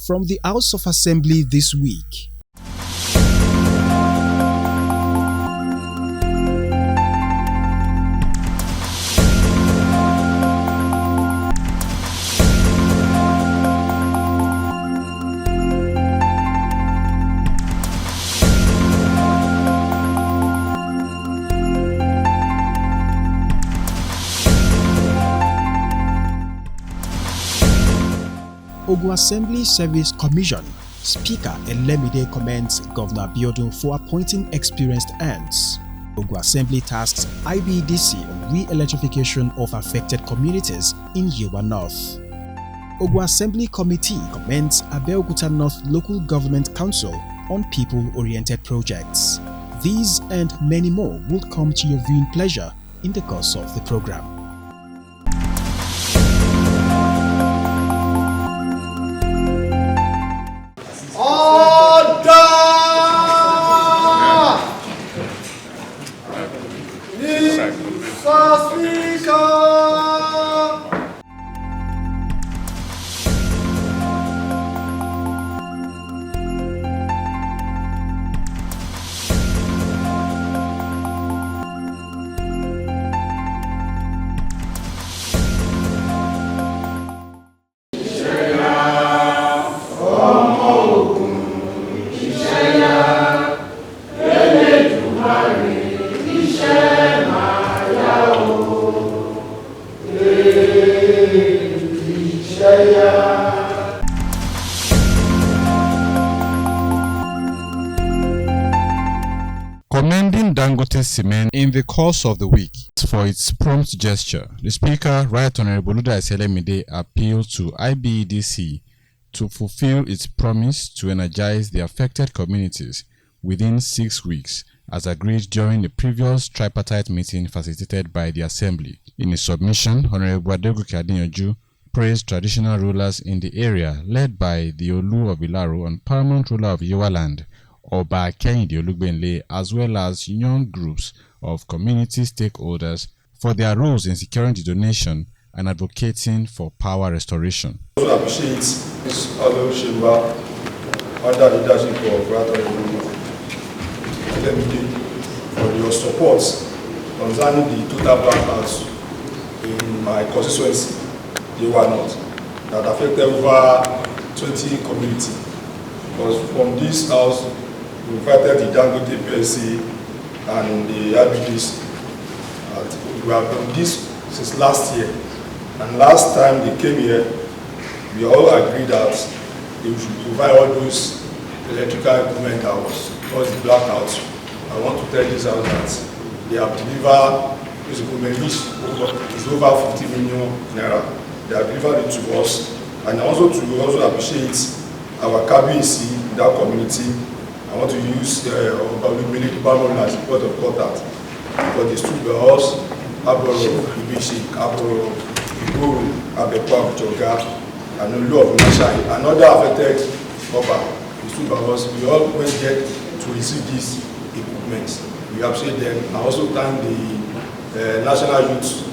From the House of Assembly this week. Ogun Assembly Service Commission Speaker Elemide commends Governor Abiodun for appointing experienced hands. Ogun Assembly tasks IBEDC on re-electrification of affected communities in Yewa North. Ogun Assembly Committee commends Abeokuta North Local Government Council on people-oriented projects. These and many more will come to your viewing pleasure in the course of the program. Commending Dangote Cement in the course of the week for its prompt gesture, the Speaker, Right Honorable Luda Elemide, appealed to IBEDC to fulfill its promise to energize the affected communities within 6 weeks, as agreed during the previous tripartite meeting facilitated by the Assembly. In his submission, Honorable Adegoke Adeyanju praised traditional rulers in the area led by the Olu of Ilaro and paramount ruler of Yewa Land, Oba Kehinde Olugbenle, as well as young groups of community stakeholders for their roles in securing the donation and advocating for power restoration. I also appreciate this chamber under the leadership of Right Honorable Elemide for your support concerning the total blackouts in my constituency, Yewa North, that affected over 20 communities. Because from this house, we invited the Dangote PLC and the IBDs. We have done this since last year. And last time they came here, we all agreed that they should provide all those electrical equipment that was the blackout. I want to tell this house that they have delivered this equipment, which is over 50 million naira. They have delivered it to us. And also to appreciate our KBC in that community. I want to use Olubele Department as a point of contact because they stood by us, Aboro, Ibishi, Aboro, Igoro, Abepa, Joga, and Olu of Nashai, and other affected Oba. They stood by us. We all went there to receive these equipment. We appreciate them. I also thank the National Youth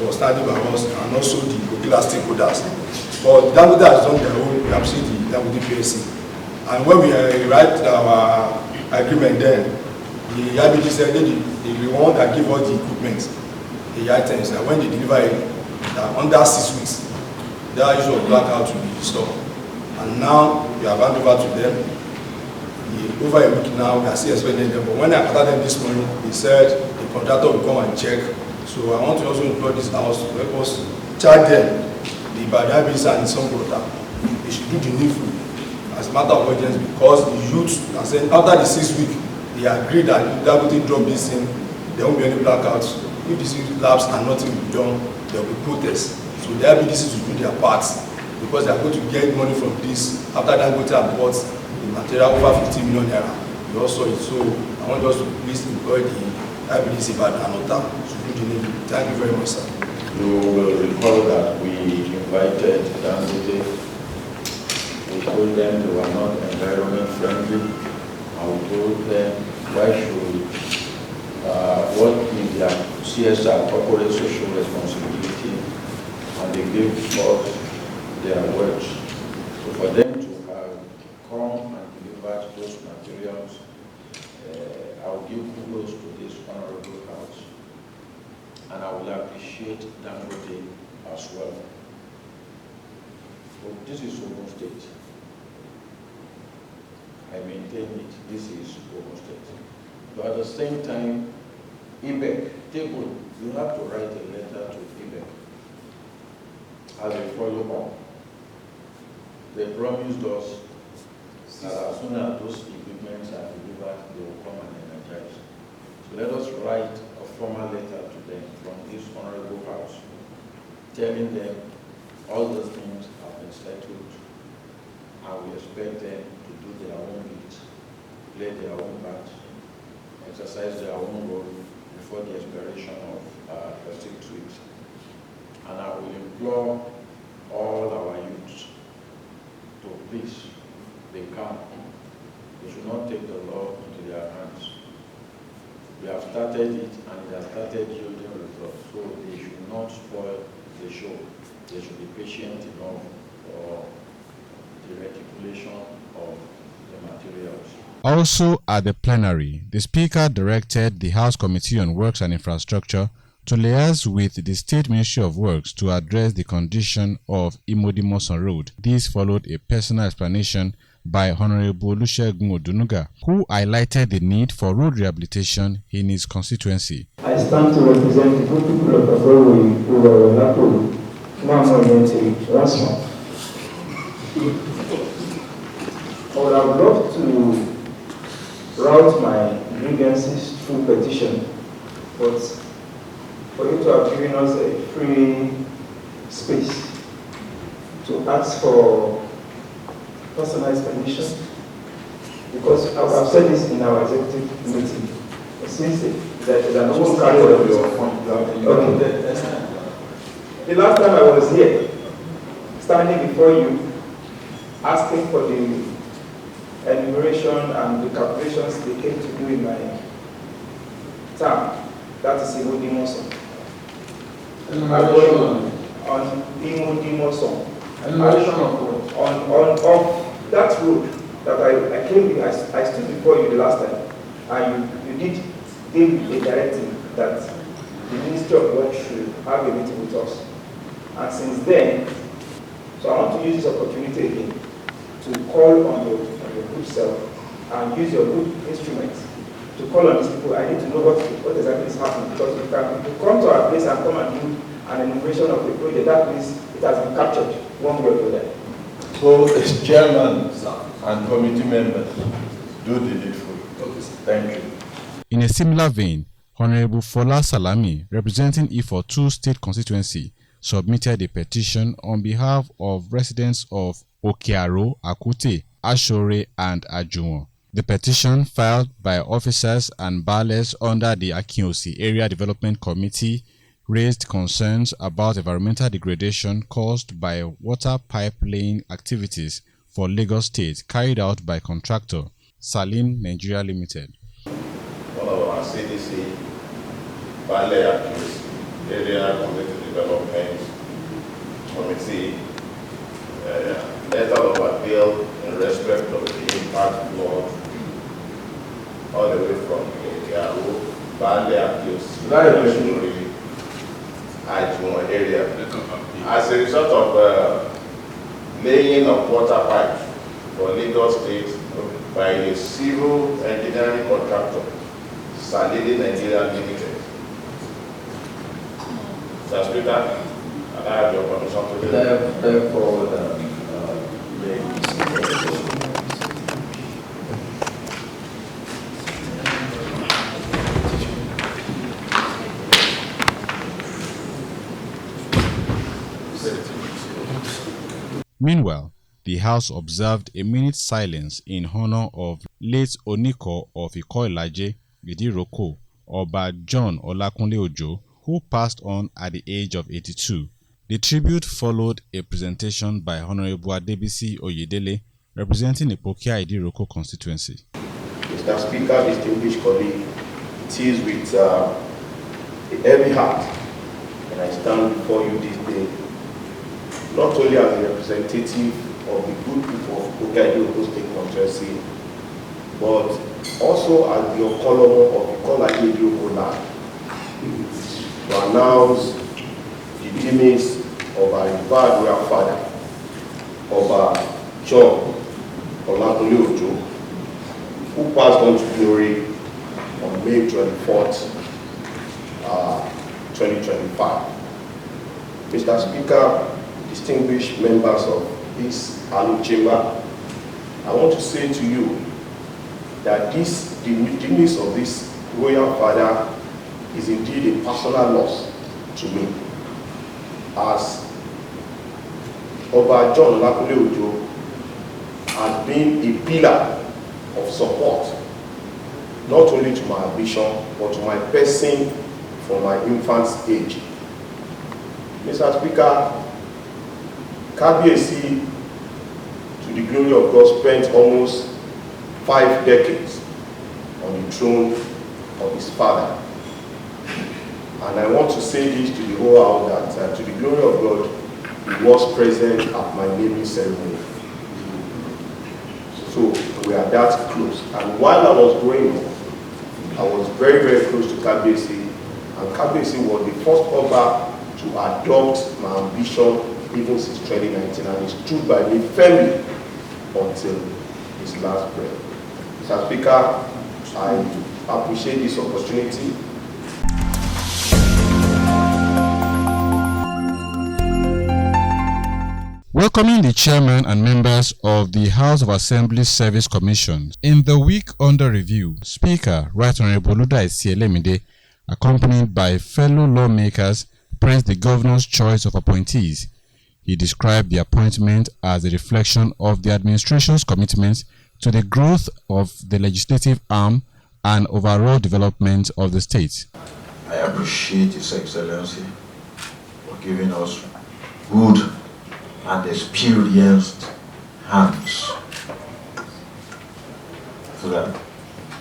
for standing by us, and also the regular stakeholders. But Dangote has done their own, we appreciate the Dangote PLC. And when we write our agreement then, the IBD said they the one that give us the equipment, the items, and when they deliver it, under 6 weeks, that issue of blackout will be stopped. And now we have handed over to them. Over a week now, we are still expecting them. But when I contacted them this morning, they said the contractor will come and check. So I want to also implore this house to help us charge them. The Badabis and some brother, they should do the needful as a matter of urgency, because the youth, I said, after the 6 weeks, they agreed that if they're going to drop this thing, there won't be any blackouts. If this lapse and nothing will be done, there will be protests. So the IBDC to do their part, because they are going to get money from this. After that, go to and bought the material over 50 million naira. We also it. So I want us to please employ the IBDC by Anota to do the needful. Thank you very much, sir. You will recall that we invited Dangote. We told them they were not environment friendly. And we told them why should what is their CSR, corporate social responsibility, and and they gave us their words. So for them to have come and delivered those materials, I will give kudos to this honorable house, and I will appreciate Dangote as well. So this is Ogun State. I maintain it. This is Ogun State. But at the same time, IBEC, you have to write a letter to IBEC as a follow-up. They promised us that as soon as those equipments are delivered, they will come and energize. So let us write a formal letter to them from this honorable house, telling them all those things have been settled, and we expect them to do their own bit, play their own part, exercise their own role before the expiration of festive tweets. And I will implore all our youths to please be calm. They should not take the law into their hands. We have started it, and it has started yielding results. So they should not spoil the show. They should be patient enough for the reticulation of the materials. Also at the plenary, the Speaker directed the House Committee on Works and Infrastructure to liaise with the State Ministry of Works to address the condition of Imodimoson Road. This followed a personal explanation by Honorable Olusegun Odunuga, who highlighted the need for road rehabilitation in his constituency. I stand to represent the good people of Agoro who were Napoli. Now I'm going to once more. I would have loved to route my grievances through petition, but for you to have given us a free space to ask for personalized permission, because I have said this in our executive meeting, since there is an open carrier of your phone. The last time I was here, standing before you, asking for the enumeration and the calculations they came to do in my term, that is Imodimoson. On Imodimoson. On that road that I came in, I stood before you the last time, and you did give a directive that the Ministry of Works should have a meeting with us. And since then, so I want to use this opportunity again to call on your good self and use your good instruments to call on these people. I need to know what exactly is happening, because if you come to our place and come and do an enumeration of the project, that means it has been captured one way or the other. So as chairman and committee members, do the needful. Thank you. In a similar vein, Honorable Fola Salami, representing Ifo2 State Constituency, submitted a petition on behalf of residents of Okearo, Akute, Ashore, and Ajuwon. The petition, filed by officers and baales under the Akinyosi Area Development Committee, raised concerns about environmental degradation caused by water pipe laying activities for Lagos State carried out by contractor Salim Nigeria Limited. One of our CDC, Baale Akinyosi Area Community Development Committee, letter of appeal in respect of the impact flood all the way from Okearo, Baale Akinyosi, Ajuwon area. As a result of laying of water pipes for Lagos State by a civil engineering contractor, Salim Nigeria Limited. Mr. Speaker, and I have your permission to do that. Therefore, Meanwhile, the House observed a minute's silence in honor of late Oniko of Ikoilaje, Idiroko, Oba John Olakunle Ojo, who passed on at the age of 82. The tribute followed a presentation by Honorable Adebisi Oyedele, representing Ipokia Idiroko constituency. Mr. Speaker, distinguished colleague, it is with a heavy heart that I stand before you this day not only as a representative of the good people of Ogtv State Constituency, but also as the Okolomo of the Ogtv land, to announce the demise of our revered royal father, Oba John Olakunle Ojo, who passed on to glory on May 24th, 2025. Mr. Speaker, distinguished members of this Alu Chamber, I want to say to you that the demise of this royal father is indeed a personal loss to me, as Oba John Olakunle Ojo has been a pillar of support, not only to my ambition, but to my person from my infant's age. Mr. Speaker, Kabiyesi, to the glory of God, spent almost 5 decades on the throne of his father. And I want to say this to the whole house, that to the glory of God, he was present at my naming ceremony. So we are that close. And while I was growing up, I was very, very close to Kabiyesi. And Kabiyesi was the first Oba to adopt my ambition even since 2019. And he stood by me firmly until his last breath. Mr. Speaker, I appreciate this opportunity. Welcoming the chairman and members of the House of Assembly Service Commission. In the week under review, Speaker Right Honorable Oluda Esi-Elemide, accompanied by fellow lawmakers, praised the governor's choice of appointees. He described the appointment as a reflection of the administration's commitment to the growth of the legislative arm and overall development of the state. I appreciate His Excellency for giving us good and experienced hands, so that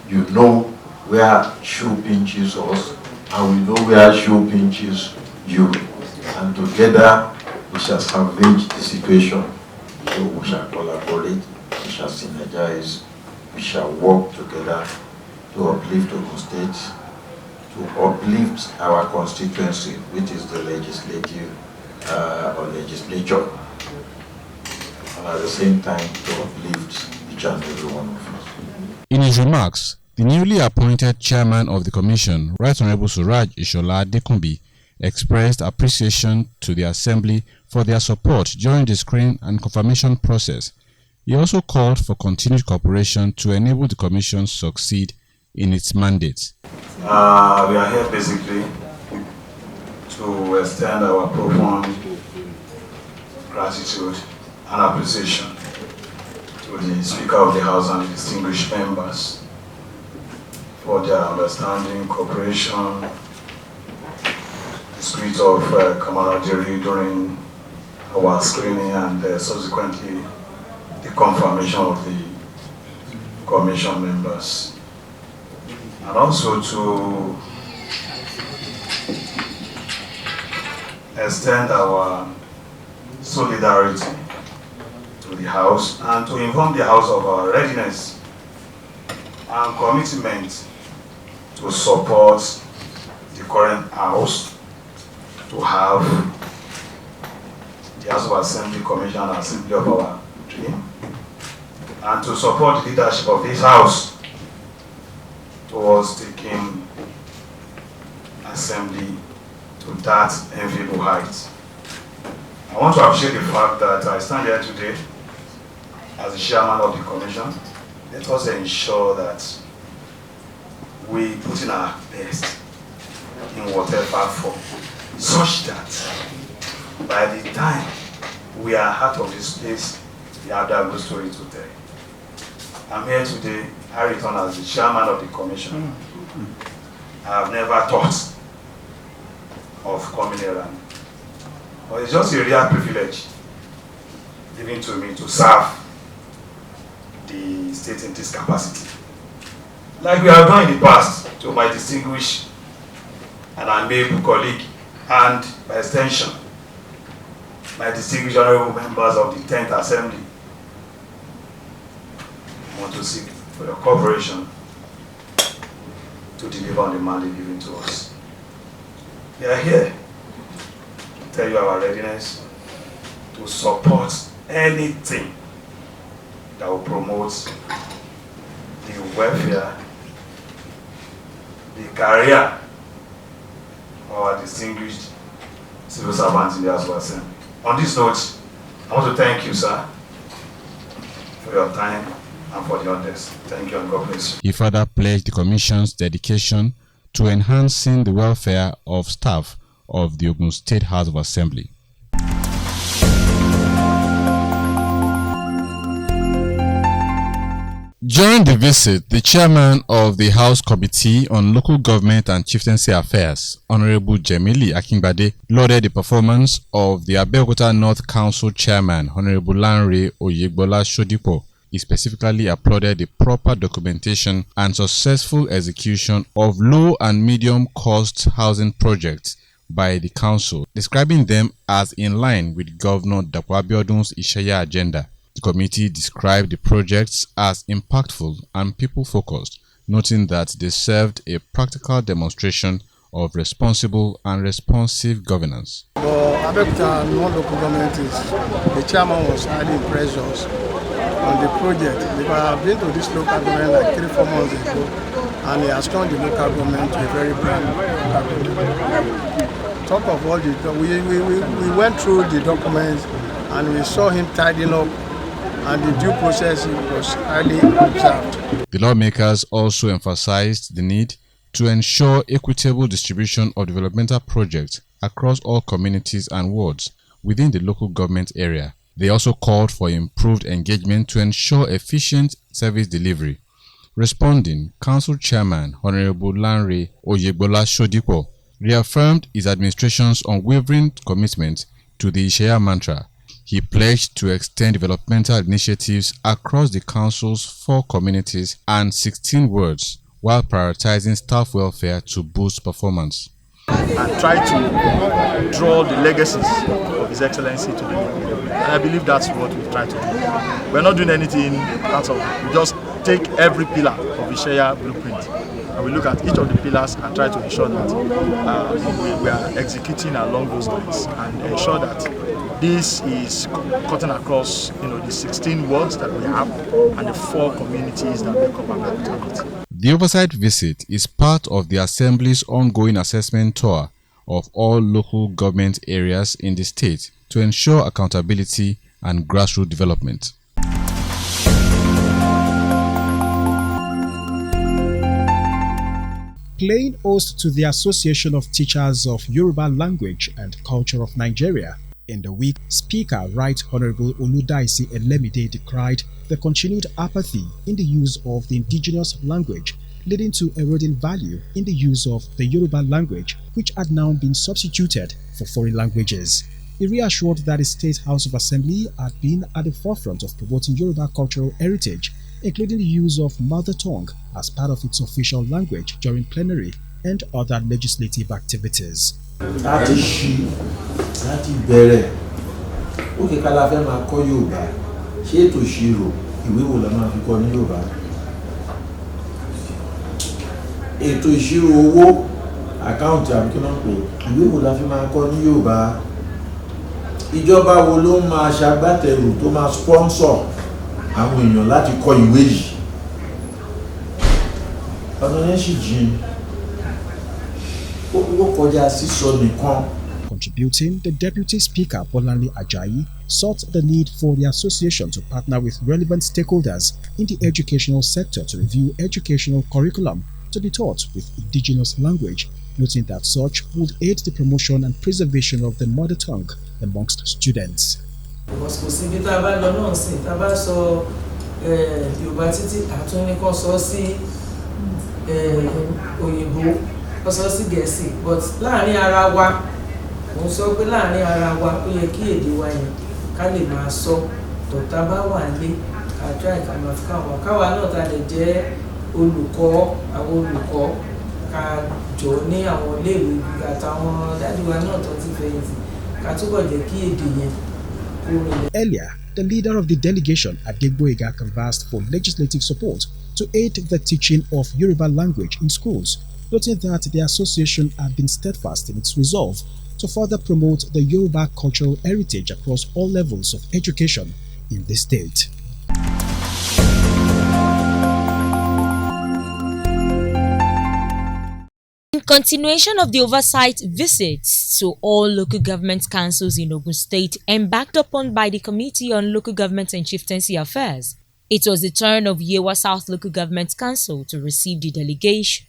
you know where shoe pinches us and we know where shoe pinches you, and together we shall salvage the situation. So we shall collaborate, we shall synergize, we shall work together to uplift Ogun State, to uplift our constituency, which is the legislative or legislature, and at the same time to uplift each and every one of us. In his remarks, the newly appointed chairman of the commission, Right Honorable Suraj Ishola Adekunbi, expressed appreciation to the Assembly for their support during the screening and confirmation process. He also called for continued cooperation to enable the commission succeed in its mandate. We are here basically to extend our profound gratitude and appreciation to the Speaker of the House and the distinguished members for their understanding, cooperation, the spirit of camaraderie during our screening and subsequently the confirmation of the commission members. And also to extend our solidarity to the House and to inform the House of our readiness and commitment to support the current House to have the House of Assembly Commission and Assembly of our dream, and to support the leadership of this House towards taking Assembly to that enviable height. I want to appreciate the fact that I stand here today as the chairman of the commission. Let us ensure that we put in our best in whatever form, such that by the time we are out of this place, we have that good story to tell. I'm here today, I return as the chairman of the commission. I have never thought of coming around. But it's just a real privilege given to me to serve the state in this capacity. Like we have done in the past to my distinguished and amiable colleague, and by extension, my distinguished honorable members of the 10th Assembly, I want to seek for your cooperation to deliver on the mandate given to us. We are here to tell you our readiness to support anything that will promote the welfare, the career of our distinguished civil servants in the House of Assembly. On this note, I want to thank you, sir, for your time and for the honors. Thank you and God bless you. He further pledged the Commission's dedication to enhancing the welfare of staff of the Ogun State House of Assembly. During the visit, the chairman of the House Committee on Local Government and Chieftaincy Affairs, Honorable Jemili Akingbade, lauded the performance of the Abeokuta North Council chairman, Honorable Lanre Oyegbola Sodipo. He specifically applauded the proper documentation and successful execution of low and medium cost housing projects by the council, describing them as in line with Governor Dapo Abiodun's Ishaya agenda. The committee described the projects as impactful and people-focused, noting that they served a practical demonstration of responsible and responsive governance. Abeokuta non-local government the chairman was highly impressed us on the project. I've been to this local government like 3-4 months ago, and he has turned the local government to a very brand local government. Top of all, we went through the documents and we saw him tidying up, and the due process was highly observed. The lawmakers also emphasized the need to ensure equitable distribution of developmental projects across all communities and wards within the local government area. They also called for improved engagement to ensure efficient service delivery. Responding, Council Chairman Honorable Lanre Oyegbola Sodipo reaffirmed his administration's unwavering commitment to the Ishaya mantra. He pledged to extend developmental initiatives across the council's 4 communities and 16 wards, while prioritizing staff welfare to boost performance. And try to draw the legacies of His Excellency to the government. And I believe that's what we've tried to do. We're not doing anything out of it. We just take every pillar of the Ishaya blueprint and we look at each of the pillars and try to ensure that we are executing along those lines and ensure that this is cutting across, the 16 wards that we have and the 4 communities that make up our community. The oversight visit is part of the Assembly's ongoing assessment tour of all local government areas in the state to ensure accountability and grassroots development. Playing host to the Association of Teachers of Yoruba Language and Culture of Nigeria, in the week, Speaker Right Honorable Oludaisi Elemide decried the continued apathy in the use of the indigenous language, leading to eroding value in the use of the Yoruba language, which had now been substituted for foreign languages. He reassured that the State House of Assembly had been at the forefront of promoting Yoruba cultural heritage, including the use of mother tongue as part of its official language during plenary and other legislative activities. Láti bẹ̀rẹ̀ ó kí ká la fẹ́ máa kọ́ Yorùbá ṣé ètò ìṣirò ìwé wo la máa fi kọ́ ní Yorùbá ètò ìṣirò owó àkáǹtì àbí kí wọ́n pè ìwé wo la fi máa kọ́ ní Yorùbá ìjọba wo ló máa ṣagbátẹrù tó máa sponsor àwọn èèyàn láti kọ́ ìwé yìí ọ̀nà yẹn sì jìn ó kọjá sísọ nìkan. Contributing, the Deputy Speaker Bolanle Ajayi sought the need for the association to partner with relevant stakeholders in the educational sector to review educational curriculum to be taught with indigenous language, noting that such would aid the promotion and preservation of the mother tongue amongst students. But láàrin ara wa mo sọ pé láàrin ara wa ó yẹ kí èdè wa yẹn ká lè máa sọ tọ̀tà bá wà nílé ká try ká máa fi káwa náà ta lè jẹ́ olùkọ́ àwọn olùkọ́ ká jọ ní àwọn iléèwé gíga àtàwọn dájú wa náà tó ti fẹ̀yìntì ká túbọ̀ jẹ́ kí èdè yẹn Earlier, the leader of the delegation, Adegboyega, canvassed for legislative support to aid the teaching of Yoruba language in schools, noting that the association had been steadfast in its resolve to further promote the Yoruba cultural heritage across all levels of education in the state. In continuation of the oversight visits to all local government councils in Ogun State embarked upon by the Committee on Local Government and Chieftaincy Affairs, it was the turn of Yewa South Local Government Council to receive the delegation.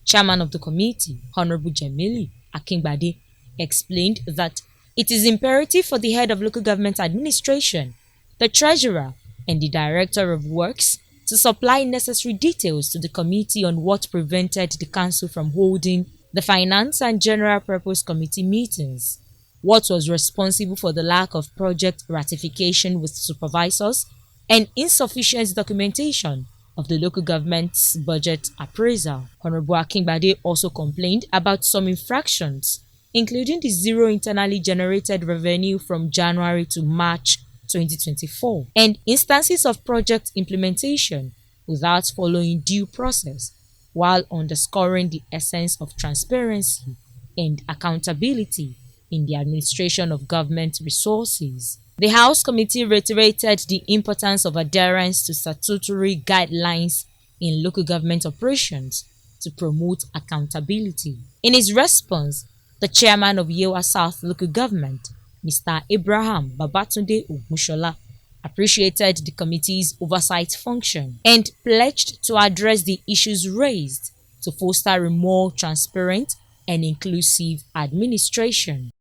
Chairman of the committee, Honorable Jemili Akingbade, explained that it is imperative for the head of local government administration, the treasurer, and the director of works to supply necessary details to the committee on what prevented the council from holding the Finance and General Purpose Committee meetings, what was responsible for the lack of project ratification with supervisors, and insufficient documentation of the local government's budget appraisal. Honorable Akingbade also complained about some infractions, including the zero internally generated revenue from January to March 2024, and instances of project implementation without following due process, while underscoring the essence of transparency and accountability in the administration of government resources. The House Committee reiterated the importance of adherence to statutory guidelines in local government operations to promote accountability. In his response, the chairman of Yewa South Local Government, Mr. Abraham Babatunde Ogunshola, appreciated the committee's oversight function and pledged to address the issues raised to foster a more transparent and inclusive administration.